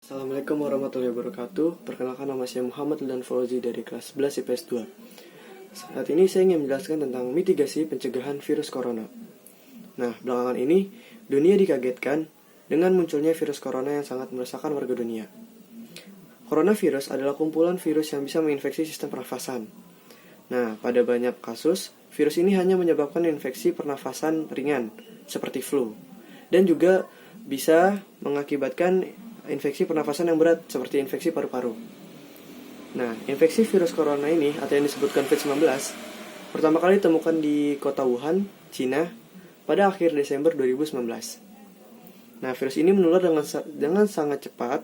Assalamualaikum warahmatullahi wabarakatuh. Perkenalkan, nama saya Muhammad dan Fauzi dari kelas 11 IPS 2. Saat ini saya ingin menjelaskan tentang mitigasi pencegahan virus corona. Nah, belakangan ini dunia dikagetkan dengan munculnya virus corona yang sangat meresahkan warga dunia. Coronavirus adalah kumpulan virus yang bisa menginfeksi sistem pernafasan. Nah, pada banyak kasus, virus ini hanya menyebabkan infeksi pernafasan ringan seperti flu, dan juga bisa mengakibatkan infeksi pernafasan yang berat seperti infeksi paru-paru. Nah, infeksi virus corona ini atau yang disebut COVID-19 pertama kali ditemukan di kota Wuhan, Cina pada akhir Desember 2019. Nah, virus ini menular dengan sangat cepat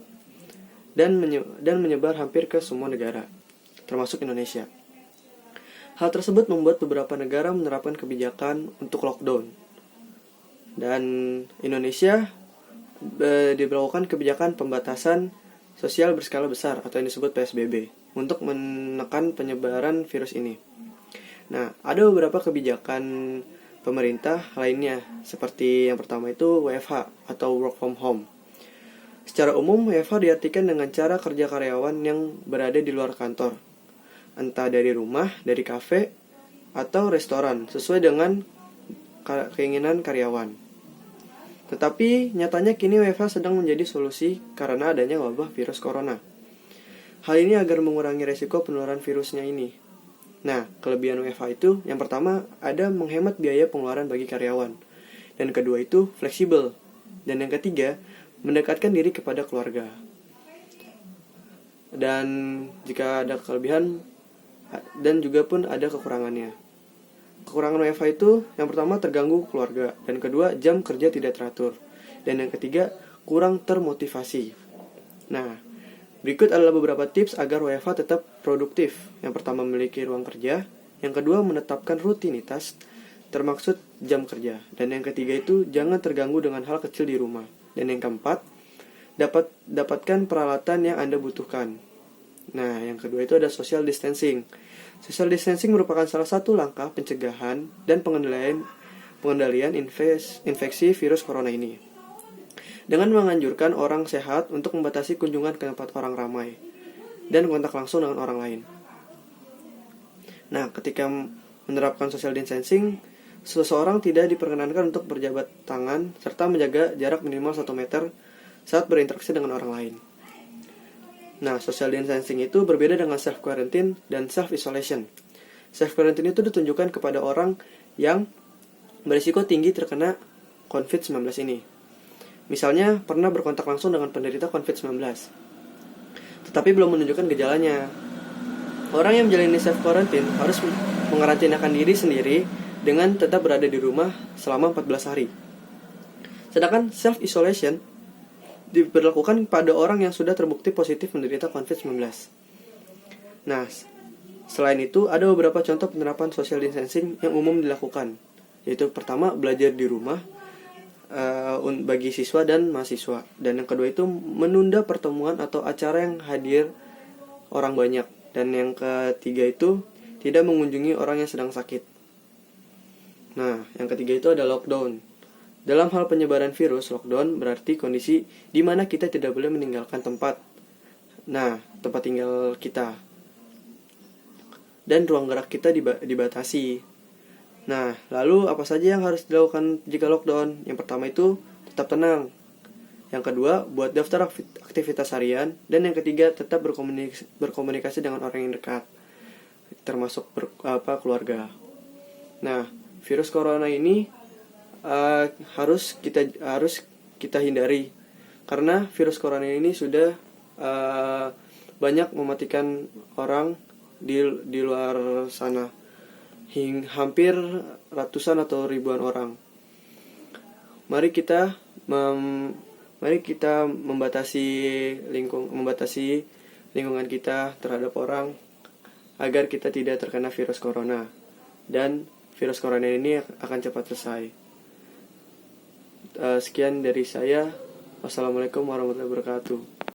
dan menyebar hampir ke semua negara, termasuk Indonesia. Hal tersebut membuat beberapa negara menerapkan kebijakan untuk lockdown. Dan Indonesia diberlakukan kebijakan pembatasan sosial berskala besar atau yang disebut PSBB untuk menekan penyebaran virus ini. Nah, ada beberapa kebijakan pemerintah lainnya, seperti yang pertama itu WFH atau work from home. Secara umum, WFH diartikan dengan cara kerja karyawan yang berada di luar kantor, entah dari rumah, dari kafe, atau restoran, sesuai dengan keinginan karyawan. Tetapi nyatanya kini WFH sedang menjadi solusi karena adanya wabah virus corona. Hal ini agar mengurangi resiko penularan virusnya ini. Nah, kelebihan WFH itu yang pertama ada menghemat biaya pengeluaran bagi karyawan. Dan kedua itu fleksibel. Dan yang ketiga, mendekatkan diri kepada keluarga. Dan jika ada kelebihan dan juga pun ada kekurangannya. Kekurangan WFH itu yang pertama terganggu keluarga, dan kedua jam kerja tidak teratur, dan yang ketiga kurang termotivasi. Nah, berikut adalah beberapa tips agar WFH tetap produktif. Yang pertama, memiliki ruang kerja. Yang kedua, menetapkan rutinitas termaksud jam kerja. Dan yang ketiga itu jangan terganggu dengan hal kecil di rumah. Dan yang keempat, dapatkan peralatan yang Anda butuhkan. Nah, yang kedua itu ada social distancing. Social distancing merupakan salah satu langkah pencegahan dan pengendalian infeksi virus corona ini, dengan menganjurkan orang sehat untuk membatasi kunjungan ke tempat orang ramai dan kontak langsung dengan orang lain. Nah, ketika menerapkan social distancing, seseorang tidak diperkenankan untuk berjabat tangan serta menjaga jarak minimal 1 meter saat berinteraksi dengan orang lain. Nah, social distancing itu berbeda dengan self-quarantine dan self-isolation. Self-quarantine itu ditunjukkan kepada orang yang berisiko tinggi terkena COVID-19 ini. Misalnya, pernah berkontak langsung dengan penderita COVID-19, tetapi belum menunjukkan gejalanya. Orang yang menjalani self-quarantine harus mengarantinakan diri sendiri dengan tetap berada di rumah selama 14 hari. Sedangkan self-isolation diberlakukan pada orang yang sudah terbukti positif menderita COVID-19. Nah, selain itu ada beberapa contoh penerapan social distancing yang umum dilakukan, yaitu pertama, belajar di rumah bagi siswa dan mahasiswa. Dan yang kedua itu menunda pertemuan atau acara yang hadir orang banyak. Dan yang ketiga itu tidak mengunjungi orang yang sedang sakit. Nah, yang ketiga itu ada lockdown. Dalam hal penyebaran virus, lockdown berarti kondisi di mana kita tidak boleh meninggalkan tempat tinggal kita, dan ruang gerak kita dibatasi. Nah, lalu apa saja yang harus dilakukan jika lockdown? Yang pertama itu tetap tenang. Yang kedua, buat daftar aktivitas harian. Dan yang ketiga, tetap berkomunikasi dengan orang yang dekat, termasuk keluarga. Nah, virus corona ini harus kita hindari, karena virus corona ini sudah banyak mematikan orang di luar sana, hampir ratusan atau ribuan orang. Mari kita membatasi lingkungan kita terhadap orang agar kita tidak terkena virus corona, dan virus corona ini akan cepat selesai. Sekian dari saya. Wassalamualaikum warahmatullahi wabarakatuh.